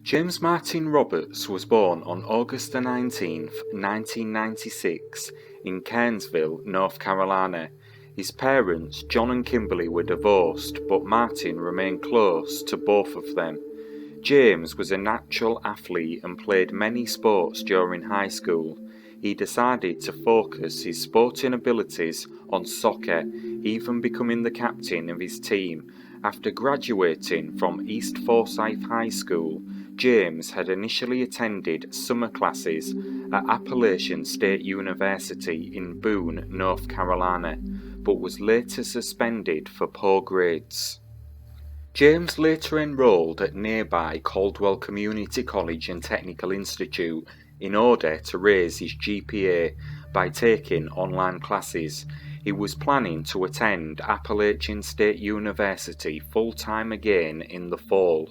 James Martin Roberts was born on August 19, 1996, in Cairnsville, North Carolina. His parents, John and Kimberly, were divorced, but Martin remained close to both of them. James was a natural athlete and played many sports during high school. He decided to focus his sporting abilities on soccer, even becoming the captain of his team. After graduating from East Forsyth High School, James had initially attended summer classes at Appalachian State University in Boone, North Carolina, but was later suspended for poor grades. James later enrolled at nearby Caldwell Community College and Technical Institute in order to raise his GPA by taking online classes. He was planning to attend Appalachian State University full-time again in the fall.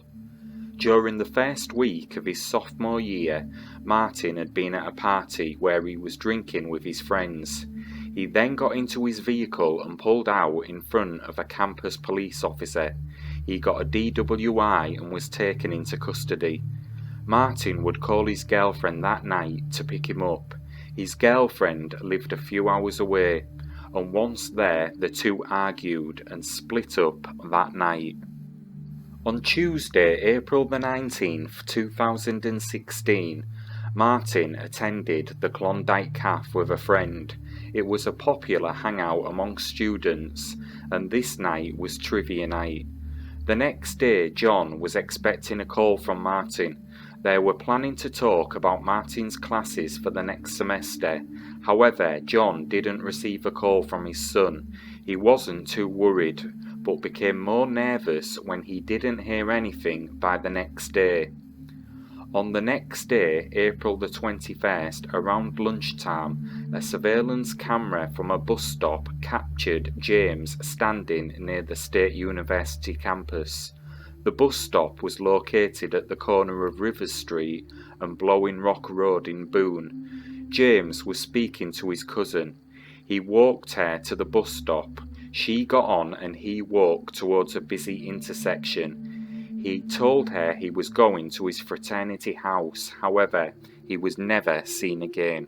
During the first week of his sophomore year, Martin had been at a party where he was drinking with his friends. He then got into his vehicle and pulled out in front of a campus police officer. He got a DWI and was taken into custody. Martin would call his girlfriend that night to pick him up. His girlfriend lived a few hours away, and once there the two argued and split up that night. On Tuesday, April the 19th, 2016, Martin attended the Klondike Cafe with a friend. It was a popular hangout among students, and this night was trivia night. The next day, John was expecting a call from Martin. They were planning to talk about Martin's classes for the next semester. However, John didn't receive a call from his son. He wasn't too worried, but became more nervous when he didn't hear anything by the next day. On the next day, April the 21st, around lunchtime, a surveillance camera from a bus stop captured James standing near the State University campus. The bus stop was located at the corner of Rivers Street and Blowing Rock Road in Boone. James was speaking to his cousin. He walked her to the bus stop. She got on and he walked towards a busy intersection. He told her he was going to his fraternity house. However, he was never seen again.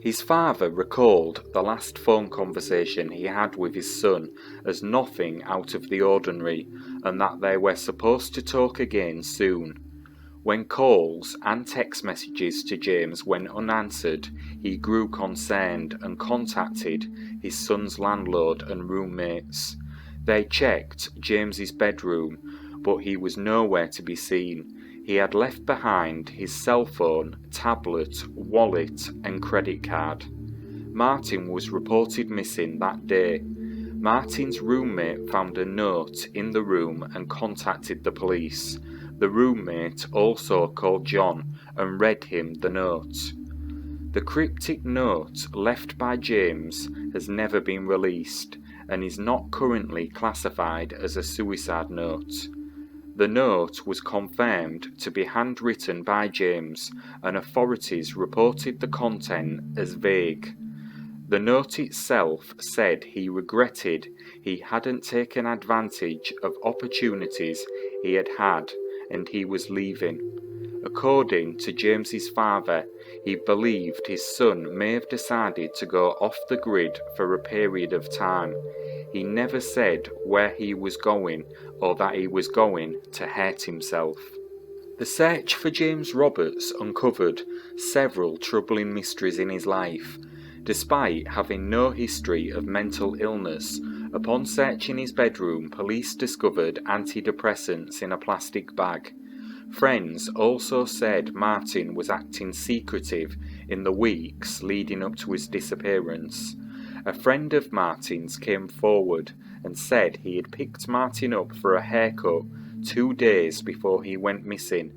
His father recalled the last phone conversation he had with his son as nothing out of the ordinary, and that they were supposed to talk again soon. When calls and text messages to James went unanswered, he grew concerned and contacted his son's landlord and roommates. They checked James's bedroom, but he was nowhere to be seen. He had left behind his cell phone, tablet, wallet and credit card. Martin was reported missing that day. Martin's roommate found a note in the room and contacted the police. The roommate also called John and read him the note. The cryptic note left by James has never been released and is not currently classified as a suicide note. The note was confirmed to be handwritten by James, and authorities reported the content as vague. The note itself said he regretted he hadn't taken advantage of opportunities he had had and he was leaving. According to James's father, he believed his son may have decided to go off the grid for a period of time. He never said where he was going or that he was going to hurt himself. The search for James Roberts uncovered several troubling mysteries in his life. Despite having no history of mental illness, upon searching his bedroom, police discovered antidepressants in a plastic bag. Friends also said Martin was acting secretive in the weeks leading up to his disappearance. A friend of Martin's came forward and said he had picked Martin up for a haircut 2 days before he went missing.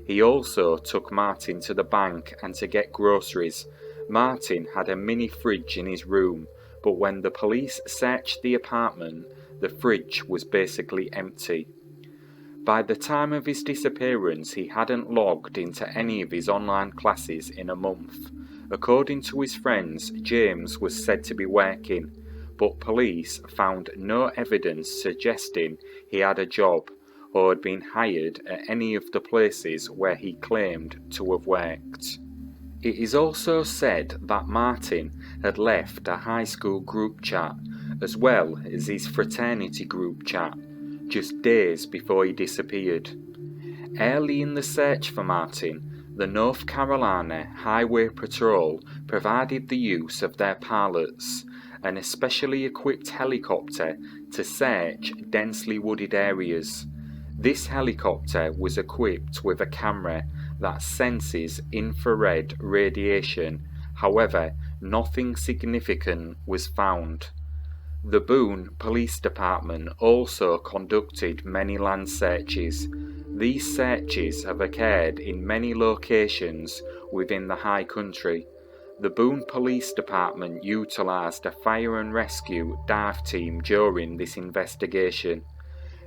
He also took Martin to the bank and to get groceries. Martin had a mini fridge in his room, but when the police searched the apartment, the fridge was basically empty. By the time of his disappearance, he hadn't logged into any of his online classes in a month. According to his friends, James was said to be working, but police found no evidence suggesting he had a job. or had been hired at any of the places where he claimed to have worked. It is also said that Martin had left a high school group chat as well as his fraternity group chat just days before he disappeared. Early in the search for Martin, the North Carolina Highway Patrol provided the use of their pilots, an especially equipped helicopter, to search densely wooded areas. This helicopter was equipped with a camera that senses infrared radiation. However, nothing significant was found. The Boone Police Department also conducted many land searches. These searches have occurred in many locations within the high country. The Boone Police Department utilised a fire and rescue dive team during this investigation.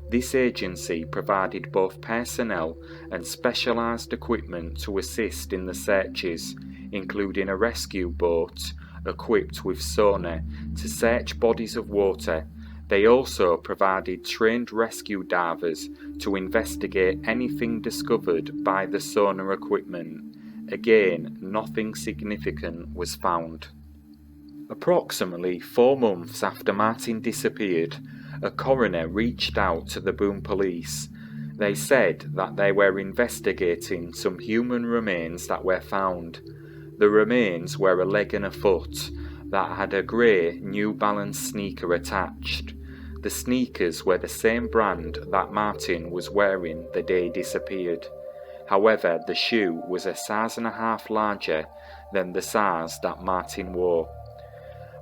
This agency provided both personnel and specialised equipment to assist in the searches, including a rescue boat equipped with sonar to search bodies of water. They also provided trained rescue divers to investigate anything discovered by the sonar equipment. Again, nothing significant was found. Approximately 4 months after Martin disappeared, a coroner reached out to the Boone police. They said that they were investigating some human remains that were found. The remains were a leg and a foot that had a grey New Balance sneaker attached. The sneakers were the same brand that Martin was wearing the day he disappeared. However, the shoe was a size and a half larger than the size that Martin wore.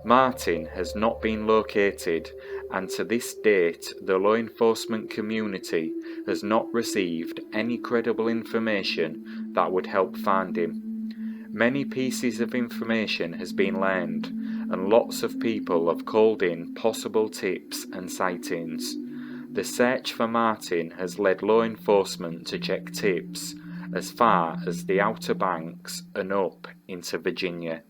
Martin has not been located, and to this date the law enforcement community has not received any credible information that would help find him. Many pieces of information has been learned, and lots of people have called in possible tips and sightings. The search for Martin has led law enforcement to check tips as far as the Outer Banks and up into Virginia.